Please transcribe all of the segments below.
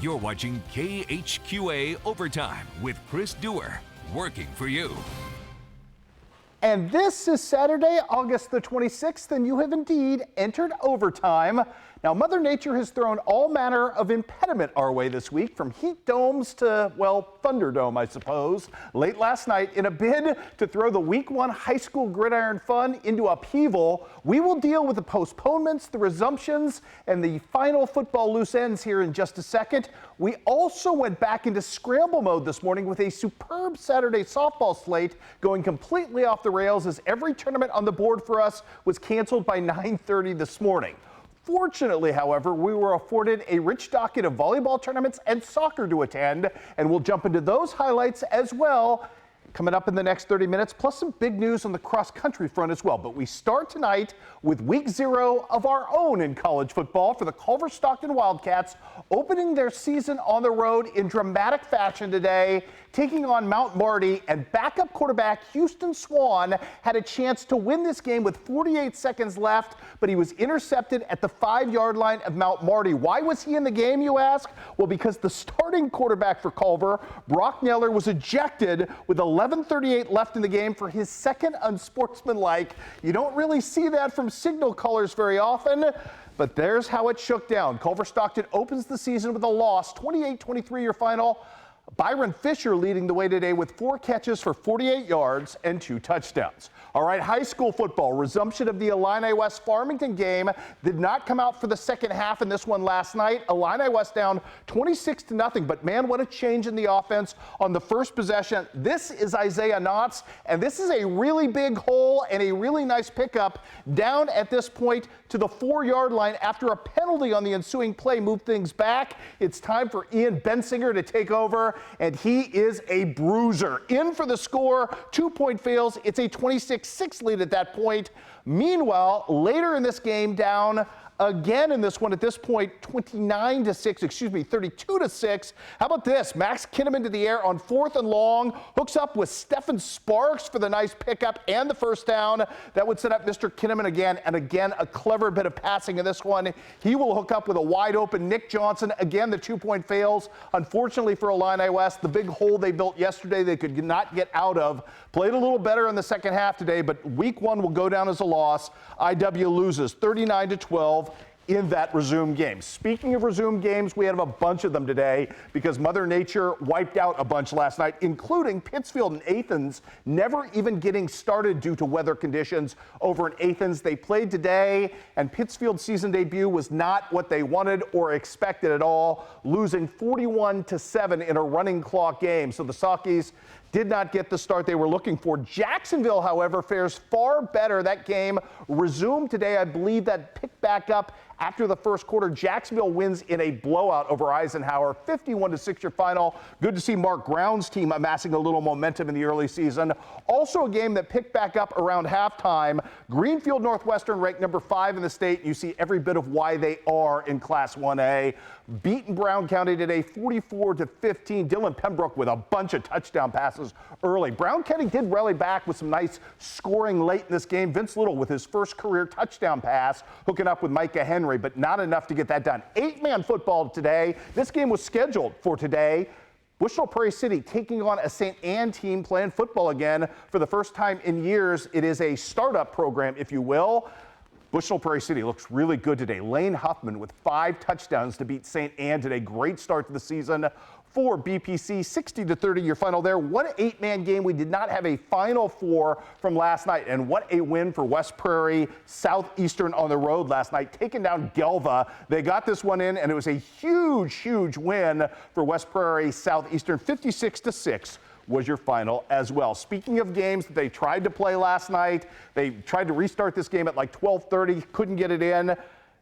You're watching KHQA Overtime with Chris Duerr, working for you. And this is Saturday, August the 26th, and you have indeed entered overtime. Now, Mother Nature has thrown all manner of impediment our way this week, from heat domes to, well, Thunderdome, I suppose. Late last night, in a bid to throw the Week 1 high school gridiron fun into upheaval, we will deal with the postponements, the resumptions, and the final football loose ends here in just a second. We also went back into scramble mode this morning with a superb Saturday softball slate going completely off the rails as every tournament on the board for us was canceled by 9:30 this morning. Fortunately, however, we were afforded a rich docket of volleyball tournaments and soccer to attend, and we'll jump into those highlights as well coming up in the next 30 minutes, plus some big news on the cross-country front as well. But we start tonight with week 0 of our own in college football for the Culver-Stockton Wildcats, opening their season on the road in dramatic fashion today, taking on Mount Marty, and backup quarterback Houston Swan had a chance to win this game with 48 seconds left, but he was intercepted at the 5-yard line of Mount Marty. Why was he in the game, you ask? Well, because the starting quarterback for Culver, Brock Neller, was ejected with 11:38 left in the game for his second unsportsmanlike. You don't really see that from signal colors very often, but there's how it shook down. Culver-Stockton opens the season with a loss, 28-23 your final. Byron Fisher leading the way today with 4 catches for 48 yards and 2 touchdowns. All right, high school football, resumption of the Illini West Farmington game did not come out for the second half in this one last night. Illini West down 26-0, but man, what a change in the offense on the first possession. This is Isaiah Knotts, and this is a really big hole and a really nice pickup down at this point to the 4-yard line after a penalty on the ensuing play moved things back. It's time for Ian Bensinger to take over, and he is a bruiser. In for the score, 2-point fails. It's a 26-6 lead at that point. Meanwhile, later in this game, down again in this one at this point, 32-6. How about this? Max Kinnaman to the air on 4th and long, hooks up with Stephen Sparks for the nice pickup and the first down. That would set up Mr. Kinnaman again, and again, a clever bit of passing in this one. He will hook up with a wide open Nick Johnson. Again, the 2-point fails. Unfortunately for Illini West, the big hole they built yesterday they could not get out of. Played a little better in the second half today, but week 1 will go down as a loss. IW loses 39-12. in that resumed game. Speaking of resumed games, we have a bunch of them today because Mother Nature wiped out a bunch last night, including Pittsfield and Athens never even getting started due to weather conditions over in Athens. They played today, and Pittsfield's season debut was not what they wanted or expected at all, losing 41-7 in a running clock game. So the Saukees did not get the start they were looking for. Jacksonville, however, fares far better. That game resumed today. I believe that picked back up after the first quarter. Jacksonville wins in a blowout over Eisenhower, 51-6 your final. Good to see Mark Brown's team amassing a little momentum in the early season. Also a game that picked back up around halftime. Greenfield Northwestern ranked number 5 in the state. You see every bit of why they are in Class 1A. Beaten Brown County today 44-15. Dylan Pembroke with a bunch of touchdown passes early. Brown County did rally back with some nice scoring late in this game. Vince Little with his first career touchdown pass, hooking up with Micah Henry, but not enough to get that done. 8-man football today. This game was scheduled for today. Bushnell Prairie City taking on a St. Anne team playing football again for the first time in years. It is a startup program, if you will. Bushnell Prairie City looks really good today. Lane Huffman with 5 touchdowns to beat St. Anne today. Great start to the season for BPC. 60-30 your final there. What an 8-man game we did not have a final for from last night. And what a win for West Prairie Southeastern on the road last night, taking down Gelva. They got this one in, and it was a huge, huge win for West Prairie Southeastern. 56-6 was your final as well. Speaking of games that they tried to play last night, they tried to restart this game at like 12:30, couldn't get it in.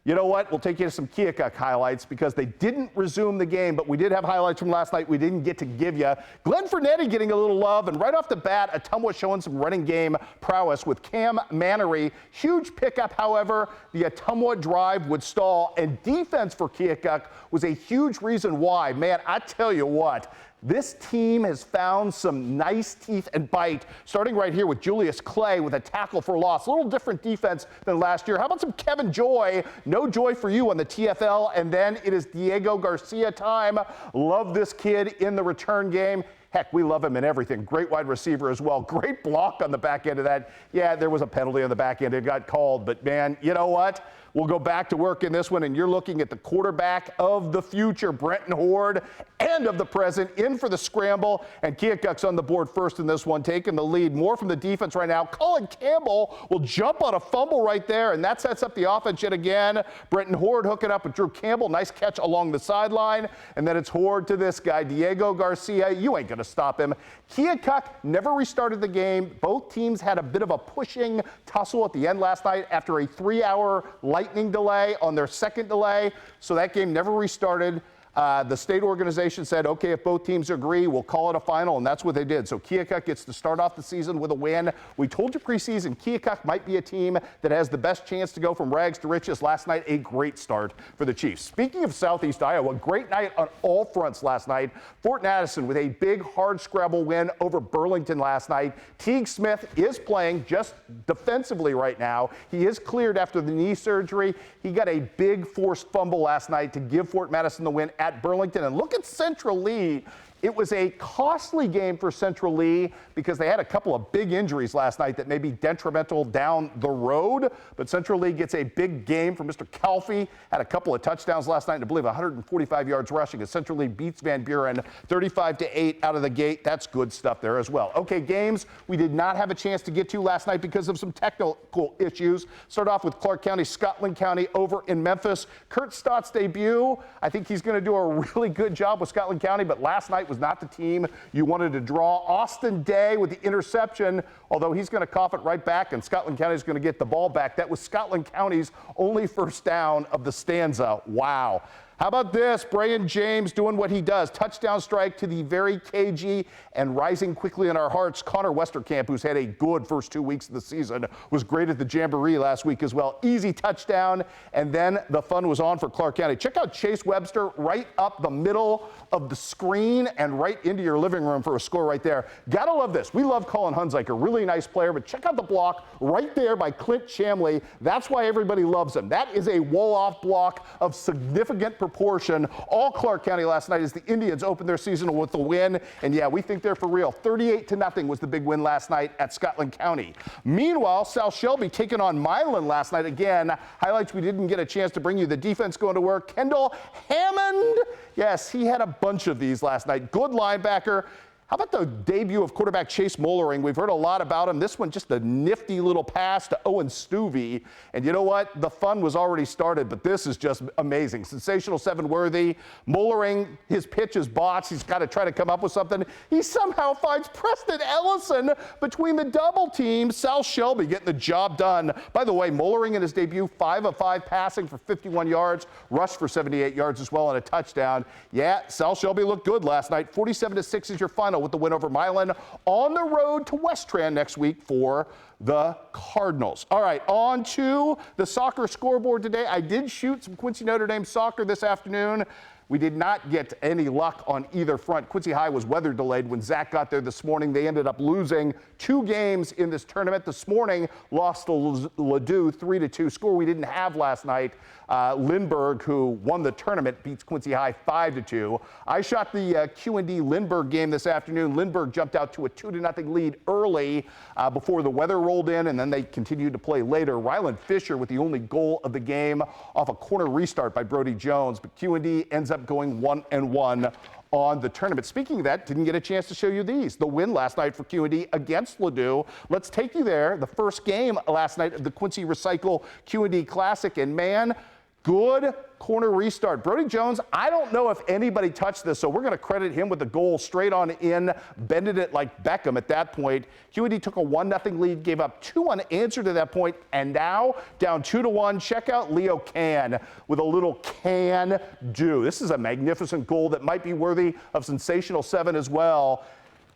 You know what? We'll take you to some Keokuk highlights because they didn't resume the game, but we did have highlights from last night we didn't get to give you. Glenn Fernetti getting a little love, and right off the bat, Ottumwa showing some running game prowess with Cam Mannery. Huge pickup, however, the Ottumwa drive would stall, and defense for Keokuk was a huge reason why. Man, I tell you what, This team has found some nice teeth and bite, starting right here with Julius Clay with a tackle for loss. A little different defense than last year. How about some Kevin Joy? No joy for you on the TFL. And then it is Diego Garcia time. Love this kid in the return game. Heck, we love him in everything. Great wide receiver as well. Great block on the back end of that. Yeah, there was a penalty on the back end. It got called. But, man, you know what? We'll go back to work in this one, and you're looking at the quarterback of the future, Brenton Horde, and of the present, in for the scramble. And Keokuk's on the board first in this one, taking the lead. More from the defense right now. Colin Campbell will jump on a fumble right there, and that sets up the offense yet again. Brenton Horde hooking up with Drew Campbell. Nice catch along the sideline. And then it's Horde to this guy, Diego Garcia. You ain't going to stop him. Keokuk never restarted the game. Both teams had a bit of a pushing tussle at the end last night after a 3-hour lightning delay on their second delay, so that game never restarted. The state organization said, okay, if both teams agree, we'll call it a final, and that's what they did. So Keokuk gets to start off the season with a win. We told you preseason Keokuk might be a team that has the best chance to go from rags to riches. Last night, a great start for the Chiefs. Speaking of Southeast Iowa, great night on all fronts last night. Fort Madison with a big hard scrabble win over Burlington last night. Teague Smith is playing just defensively right now. He is cleared after the knee surgery. He got a big forced fumble last night to give Fort Madison the win at Burlington. And look at Central Lee. It was a costly game for Central Lee because they had a couple of big injuries last night that may be detrimental down the road. But Central Lee gets a big game from Mr. Calfee. Had a couple of touchdowns last night, and I believe 145 yards rushing as Central Lee beats Van Buren 35-8 out of the gate. That's good stuff there as well. Okay, games we did not have a chance to get to last night because of some technical issues. Start off with Clark County, Scotland County over in Memphis. Kurt Stott's debut. I think he's going to do a really good job with Scotland County, but last night was not the team you wanted to draw. Austin Day with the interception, although he's going to cough it right back, and Scotland County is going to get the ball back. That was Scotland County's only first down of the stanza. Wow. How about this? Brian James doing what he does. Touchdown strike to the very cagey and rising quickly in our hearts. Connor Westerkamp, who's had a good first 2 weeks of the season, was great at the Jamboree last week as well. Easy touchdown, and then the fun was on for Clark County. Check out Chase Webster right up the middle of the screen and right into your living room for a score right there. Gotta love this. We love Colin Hunziker, really nice player, but check out the block right there by Clint Chamley. That's why everybody loves him. That is a wall-off block of significant proportion. All Clark County last night as the Indians opened their season with a win. And yeah, we think they're for real. 38-0 was the big win last night at Scotland County. Meanwhile, South Shelby taking on Milan last night. Again, highlights we didn't get a chance to bring you. The defense going to work. Kendall Hammond. Yes, he had a bunch of these last night. Good linebacker. How about the debut of quarterback Chase Mollering? We've heard a lot about him. This one, just a nifty little pass to Owen Stuvey. And you know what? The fun was already started, but this is just amazing. Sensational 7 worthy. Mollering, his pitch is botched. He's got to try to come up with something. He somehow finds Preston Ellison between the double teams. South Shelby getting the job done. By the way, Mollering in his debut, 5 of 5 passing for 51 yards, rushed for 78 yards as well, and a touchdown. Yeah, South Shelby looked good last night. 47-6 is your final with the win over Milan. On the road to Westran next week for the Cardinals. All right, on to the soccer scoreboard today. I did shoot some Quincy Notre Dame soccer this afternoon. We did not get any luck on either front. Quincy High was weather delayed when Zach got there this morning. They ended up losing 2 games in this tournament. This morning, lost to Ladue 3-2, score we didn't have last night. Lindbergh, who won the tournament, beats Quincy High 5-2. I shot the Q&D Lindbergh game this afternoon. Lindbergh jumped out to a 2-0 lead early before the weather rolled in, and then they continued to play later. Ryland Fisher with the only goal of the game off a corner restart by Brody Jones, but Q&D ends up going 1-1 on the tournament. Speaking of that, didn't get a chance to show you these. The win last night for Q&D against Ladue. Let's take you there. The first game last night of the Quincy Recycle Q&D Classic, and man, good corner restart. Brody Jones, I don't know if anybody touched this, so we're going to credit him with the goal straight on in, bended it like Beckham at that point. QED took a 1-0 lead, gave up 2 unanswered at that point, and now down 2-1. Check out Leo Can with a little can do. This is a magnificent goal that might be worthy of sensational 7 as well.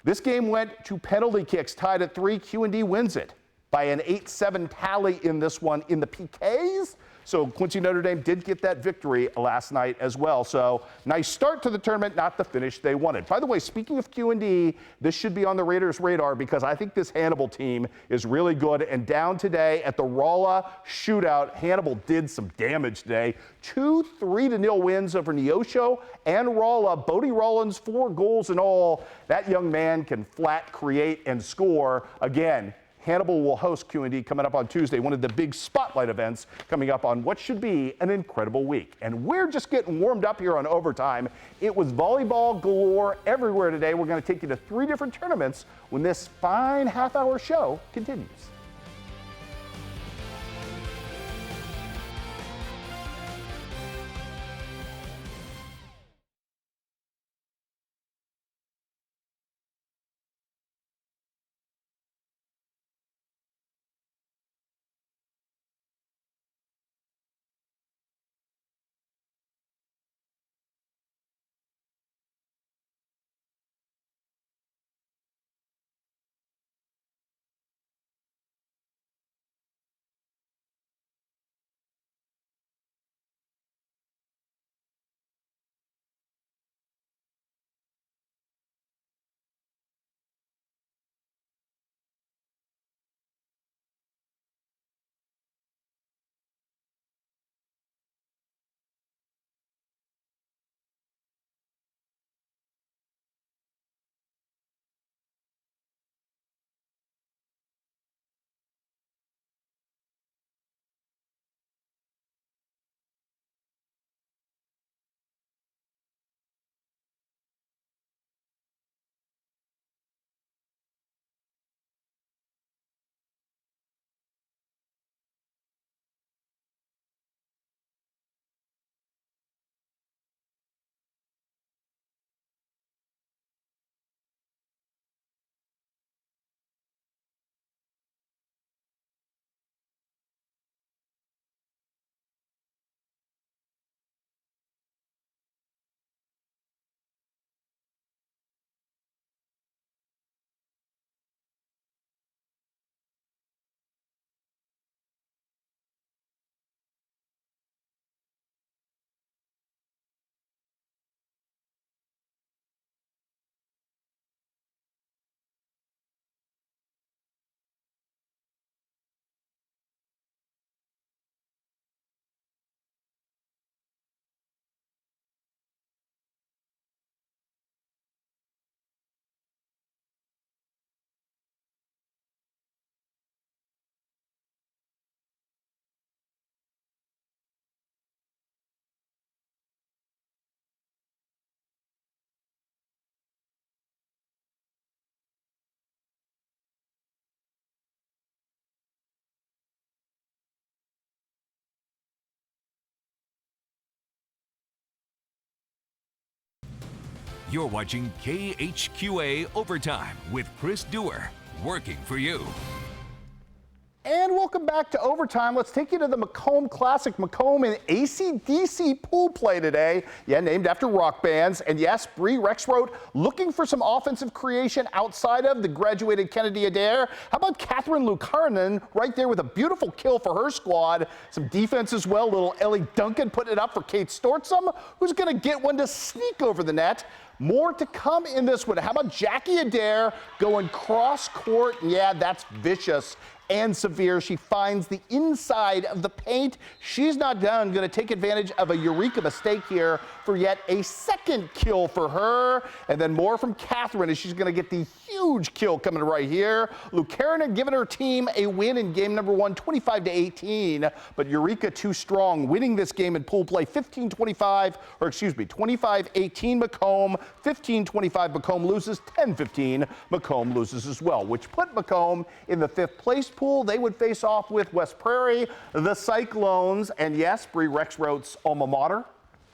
This game went to penalty kicks, tied at 3. Q&D wins it by an 8-7 tally in this one in the PKs. So Quincy Notre Dame did get that victory last night as well. So nice start to the tournament, not the finish they wanted. By the way, speaking of Q&D, this should be on the Raiders' radar because I think this Hannibal team is really good. And down today at the Rolla shootout, Hannibal did some damage today. 2 3-0 wins over Neosho and Rolla. Bodie Rollins, 4 goals in all. That young man can flat create and score. Again, Hannibal will host Q&D coming up on Tuesday, one of the big spotlight events coming up on what should be an incredible week. And we're just getting warmed up here on Overtime. It was volleyball galore everywhere today. We're going to take you to 3 different tournaments when this fine half-hour show continues. You're watching KHQA Overtime with Chris Duerr, working for you. And welcome back to Overtime. Let's take you to the Macomb Classic. Macomb in AC/DC pool play today. Yeah, named after rock bands. And yes, Bree Rexroth looking for some offensive creation outside of the graduated Kennedy Adair. How about Catherine Lukarinen right there with a beautiful kill for her squad. Some defense as well. Little Ellie Duncan putting it up for Kate Stortzum, who's going to get one to sneak over the net. More to come in this one. How about Jackie Adair going cross court? Yeah, that's vicious and severe. She finds the inside of the paint. She's not done. Going to take advantage of a Eureka mistake here for yet a second kill for her. And then more from Catherine as she's going to get the huge kill coming right here. Lukarinen giving her team a win in game number 1, 25-18. But Eureka too strong, winning this game in pool play 25-18 Macomb. 15-25 Macomb loses. 10-15 Macomb loses as well, which put Macomb in the 5th place pool. They would face off with West Prairie, the Cyclones, and yes, Bree Rexroth's alma mater,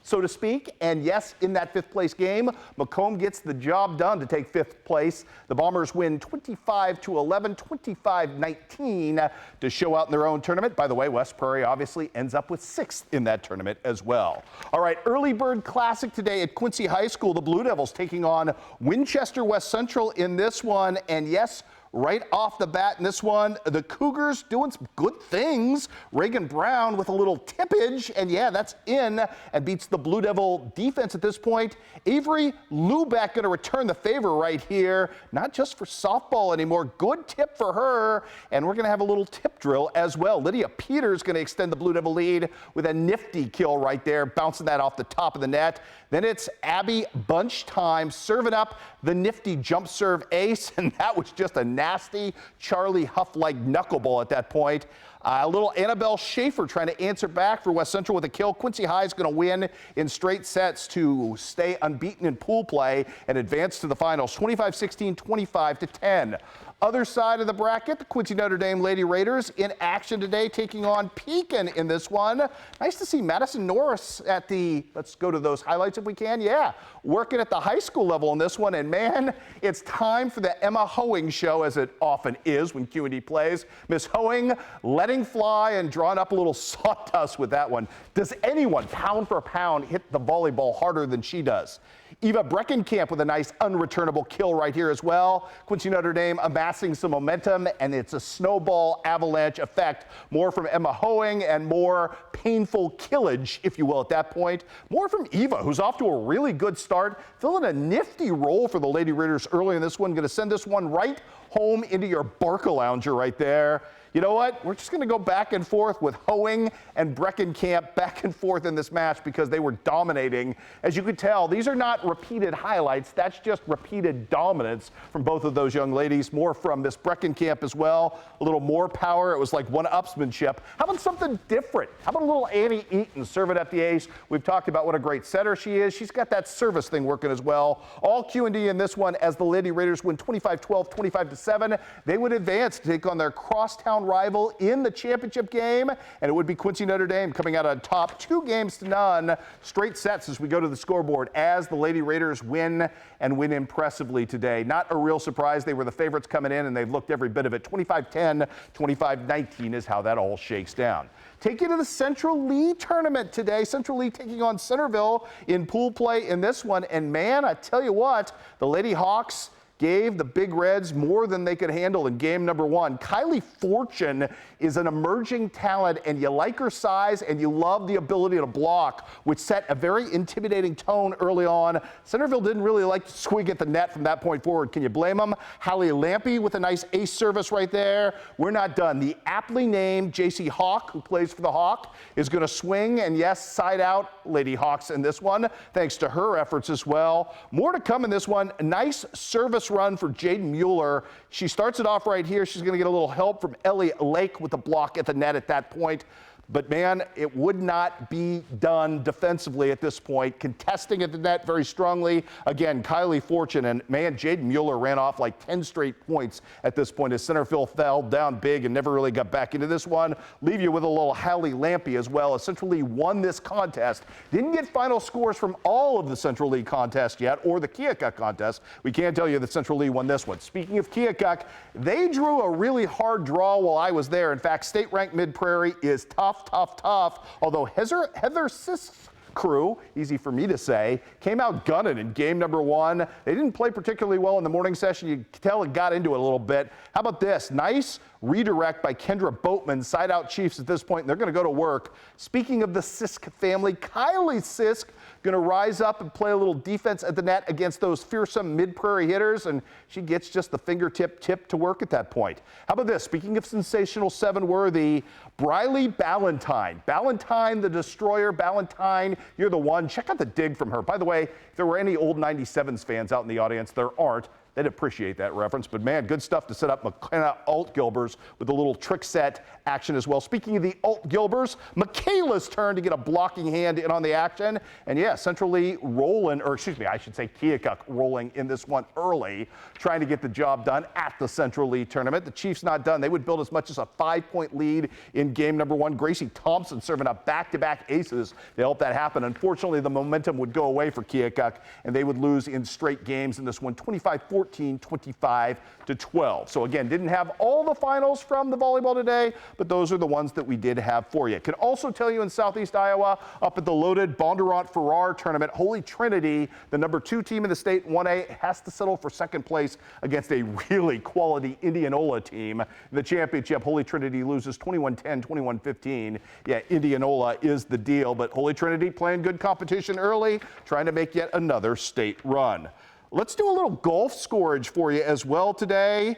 so to speak. And yes, in that 5th place game, Macomb gets the job done to take 5th place. The Bombers win 25-11, 25-19 to show out in their own tournament. By the way, West Prairie obviously ends up with 6th in that tournament as well. All right, Early Bird Classic today at Quincy High School. The Blue Devils taking on Winchester West Central in this one. And yes, right off the bat in this one. The Cougars doing some good things. Reagan Brown with a little tippage, and yeah, that's in and beats the Blue Devil defense at this point. Avery Lubeck going to return the favor right here, not just for softball anymore. Good tip for her, and we're going to have a little tip drill as well. Lydia Peters going to extend the Blue Devil lead with a nifty kill right there, bouncing that off the top of the net. Then it's Abby Bunch time, serving up the nifty jump serve ace, and that was just a nasty Charlie Huff-like knuckleball at that point. A little Annabelle Schaefer trying to answer back for West Central with a kill. Quincy High is going to win in straight sets to stay unbeaten in pool play and advance to the finals, 25-16, 25-10. Other side of the bracket, the Quincy Notre Dame Lady Raiders in action today, taking on Pekin in this one. Nice to see Madison Norris at the, let's go to those highlights if we can. Yeah, working at the high school level in this one. And man, it's time for the Emma Hoeing show, as it often is when Q&D plays. Miss Hoeing letting fly and drawing up a little sawdust with that one. Does anyone, pound for pound, hit the volleyball harder than she does? Eva Breckenkamp with a nice unreturnable kill right here as well. Quincy Notre Dame amassing some momentum, and it's a snowball avalanche effect. More from Emma Hoeing and more painful killage, if you will, at that point. More from Eva, who's off to a really good start, filling a nifty role for the Lady Raiders early in this one. Going to send this one right home into your Barcalounger right there. You know what? We're just going to go back and forth with Hoeing and Breckenkamp back and forth in this match because they were dominating. As you could tell, these are not repeated highlights. That's just repeated dominance from both of those young ladies. More from Miss Breckenkamp as well. A little more power. It was like one-upsmanship. How about something different? How about a little Annie Eaton serving at the ace? We've talked about what a great setter she is. She's got that service thing working as well. All Q&D in this one as the Lady Raiders win 25-12, 25-7. They would advance to take on their crosstown rival in the championship game, and it would be Quincy Notre Dame coming out on top 2-0. Straight sets as we go to the scoreboard as the Lady Raiders win and win impressively today. Not a real surprise. They were the favorites coming in, and they've looked every bit of it. 25-10, 25-19 is how that all shakes down. Take you to the Central Lee tournament today. Central Lee taking on Centerville in pool play in this one, and man, I tell you what, the Lady Hawks gave the Big Reds more than they could handle in game number one. Kylie Fortune is an emerging talent, and you like her size and you love the ability to block, which set a very intimidating tone early on. Centerville didn't really like to swing at the net from that point forward. Can you blame them? Hallie Lampy with a nice ace service right there. We're not done. The aptly named JC Hawk, who plays for the Hawk, is going to swing, and yes, side out Lady Hawks in this one, thanks to her efforts as well. More to come in this one. Nice service run for Jaden Mueller. She starts it off right here. She's going to get a little help from Ellie Lake with the block at the net at that point. But man, it would not be done defensively at this point. Contesting at the net very strongly. Again, Kylie Fortune, and man, Jaden Mueller ran off like 10 straight points at this point as Centerville fell down big and never really got back into this one. Leave you with a little Hallie Lampy as well, as Central Lee won this contest. Didn't get final scores from all of the Central Lee contest yet, or the Keokuk contest. We can't tell you that Central Lee won this one. Speaking of Keokuk, they drew a really hard draw while I was there. In fact, state-ranked Mid-Prairie is tough. Although Heather Sisk's crew, easy for me to say, came out gunning in game number one. They didn't play particularly well in the morning session. You could tell it got into it a little bit. How about this? Nice redirect by Kendra Boatman, side out Chiefs at this point, and they're going to go to work. Speaking of the Sisk family, Kylie Sisk going to rise up and play a little defense at the net against those fearsome Mid-Prairie hitters, and she gets just the fingertip tip to work at that point. How about this? Speaking of sensational seven-worthy, Briley Ballantyne. Ballantyne the Destroyer. Ballantyne, you're the one. Check out the dig from her. By the way, if there were any old 97s fans out in the audience, there aren't. They'd appreciate that reference, but man, good stuff to set up McKenna Alt-Gilbers with a little trick set action as well. Speaking of the Alt-Gilbers, Michaela's turn to get a blocking hand in on the action. And yeah, Central Lee rolling, or excuse me, I should say Keokuk rolling in this one early, trying to get the job done at the Central Lee tournament. The Chiefs not done. They would build as much as a 5-point lead in game number one. Gracie Thompson serving up back-to-back aces to help that happen. Unfortunately, the momentum would go away for Keokuk, and they would lose in straight games in this one, 25-14. 14, 25-12. So again, didn't have all the finals from the volleyball today, but those are the ones that we did have for you. Can also tell you in Southeast Iowa, up at the loaded Bondurant-Farrar tournament, Holy Trinity, the number 2 team in the state, 1A, has to settle for second place against a really quality Indianola team. In the championship, Holy Trinity loses 21-10, 21-15. Yeah, Indianola is the deal, but Holy Trinity playing good competition early, trying to make yet another state run. Let's do a little golf scourge for you as well today.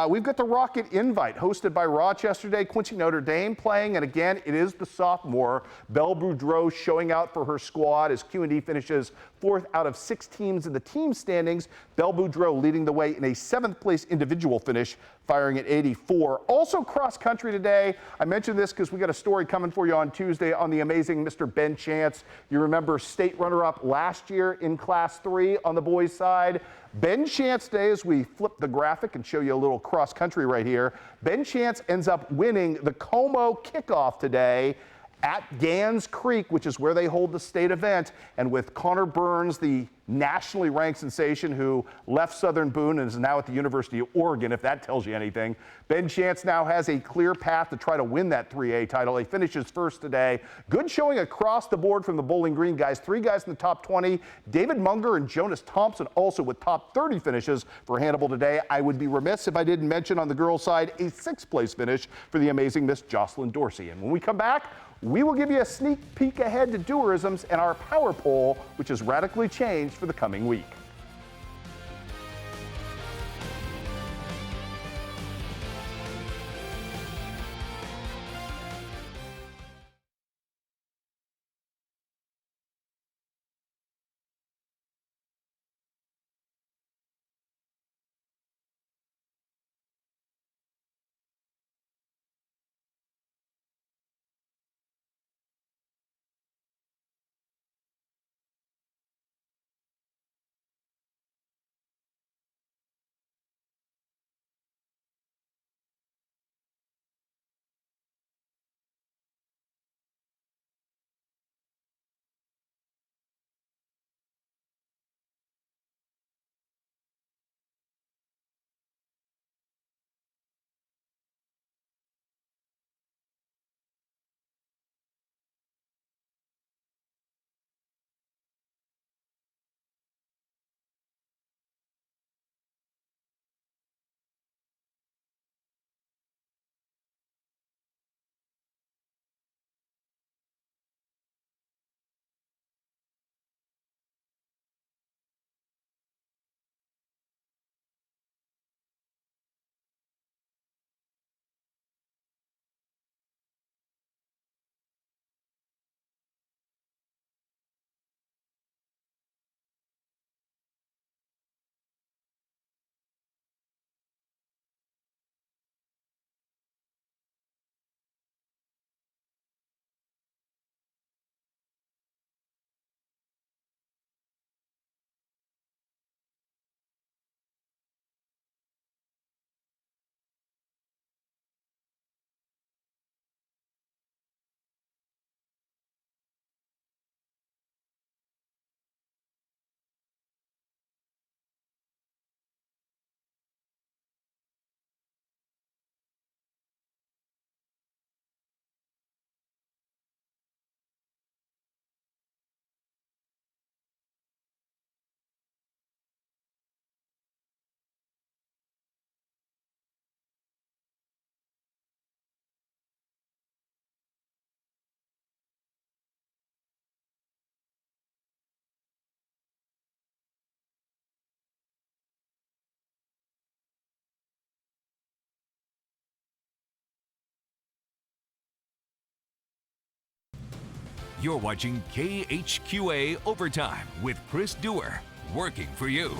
We've got the Rocket Invite hosted by Rochester Day, Quincy Notre Dame playing, and again, it is the sophomore Belle Boudreau showing out for her squad as Q&D finishes 4th out of 6 teams in the team standings. Belle Boudreau leading the way in a 7th place individual finish, firing at 84. Also cross country today. I mentioned this because we got a story coming for you on Tuesday on the amazing Mr. Ben Chance. You remember state runner-up last year in Class 3 on the boys' side. Ben Chance Day, as we flip the graphic and show you a little cross country right here, Ben Chance ends up winning the Como kickoff today at Gans Creek, which is where they hold the state event. And with Connor Burns, the nationally ranked sensation who left Southern Boone and is now at the University of Oregon, if that tells you anything, Ben Chance now has a clear path to try to win that 3A title. He finishes first today. Good showing across the board from the Bowling Green guys. 3 guys in the top 20. David Munger and Jonas Thompson also with top 30 finishes for Hannibal today. I would be remiss if I didn't mention on the girls' side a 6th place finish for the amazing Miss Jocelyn Dorsey. And when we come back, we will give you a sneak peek ahead to Duerisms and our power poll, which has radically changed for the coming week. You're watching KHQA Overtime with Chris Duerr, working for you.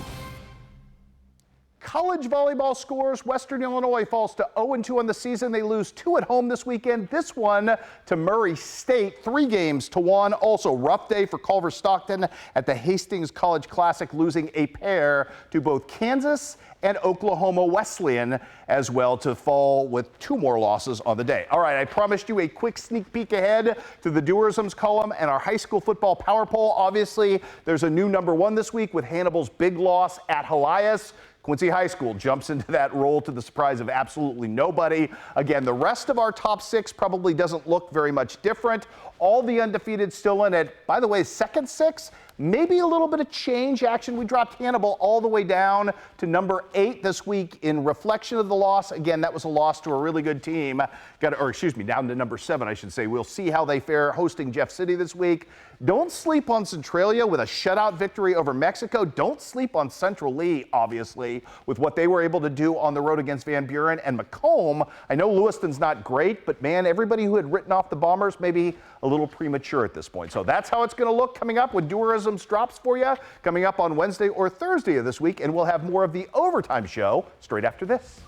College volleyball scores. Western Illinois falls to 0-2 on the season. They lose 2 at home this weekend. This one to Murray State, 3-1. Also, rough day for Culver Stockton at the Hastings College Classic, losing a pair to both Kansas and Oklahoma Wesleyan as well, to fall with 2 more losses on the day. All right, I promised you a quick sneak peek ahead to the Duerisms column and our high school football power poll. Obviously, there's a new number 1 this week with Hannibal's big loss at Helias. Quincy High School jumps into that role to the surprise of absolutely nobody. Again, the rest of our top 6 probably doesn't look very much different. All the undefeated still in it. By the way, second 6, maybe a little bit of change action. We dropped Hannibal all the way down to number 8 this week in reflection of the loss. Again, that was a loss to a really good team. Down to number 7, I should say. We'll see how they fare hosting Jeff City this week. Don't sleep on Centralia with a shutout victory over Mexico. Don't sleep on Central Lee, obviously, with what they were able to do on the road against Van Buren and Macomb. I know Lewiston's not great, but man, everybody who had written off the Bombers may be a little premature at this point. So that's how it's going to look coming up when Duerrisms drops for you, coming up on Wednesday or Thursday of this week, and we'll have more of the Overtime Show straight after this.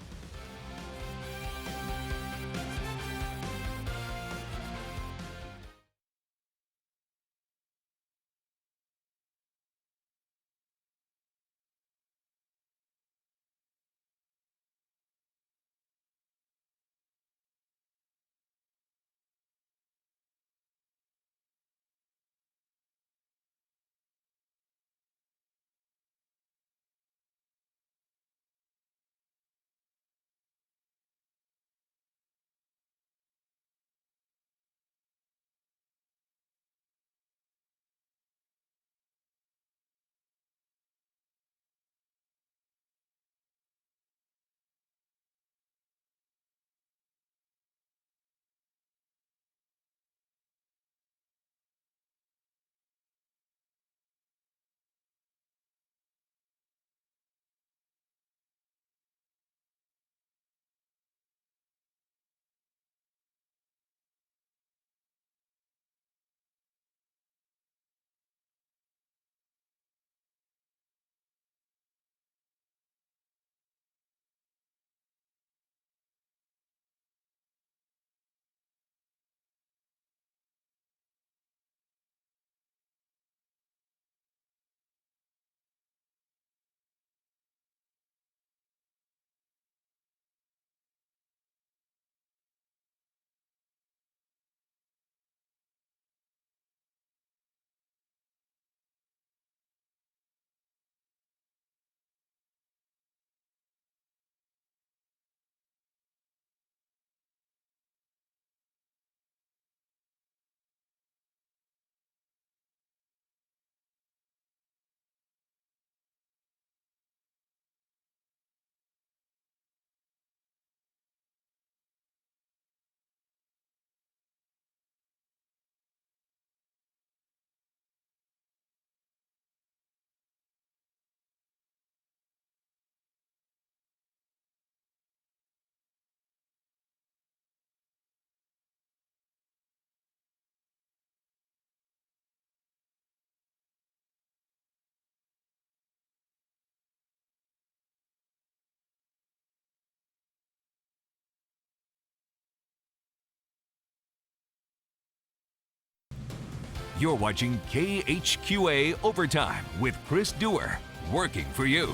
You're watching KHQA Overtime with Chris Duerr, working for you.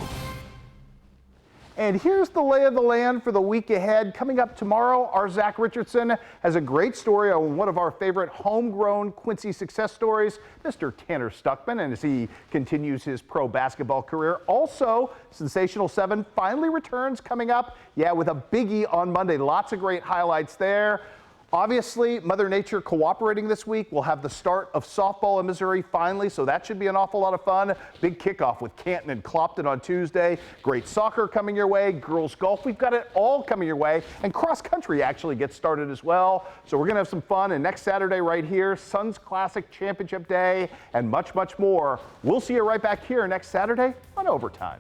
And here's the lay of the land for the week ahead. Coming up tomorrow, our Zach Richardson has a great story on one of our favorite homegrown Quincy success stories, Mr. Tanner Stuckman, and as he continues his pro basketball career. Also, Sensational 7 finally returns coming up, with a biggie on Monday. Lots of great highlights there. Obviously, Mother Nature cooperating this week. We'll have the start of softball in Missouri finally, so that should be an awful lot of fun. Big kickoff with Canton and Clopton on Tuesday. Great soccer coming your way. Girls golf, we've got it all coming your way. And cross country actually gets started as well. So we're going to have some fun. And next Saturday right here, Suns Classic Championship Day and much, much more. We'll see you right back here next Saturday on Overtime.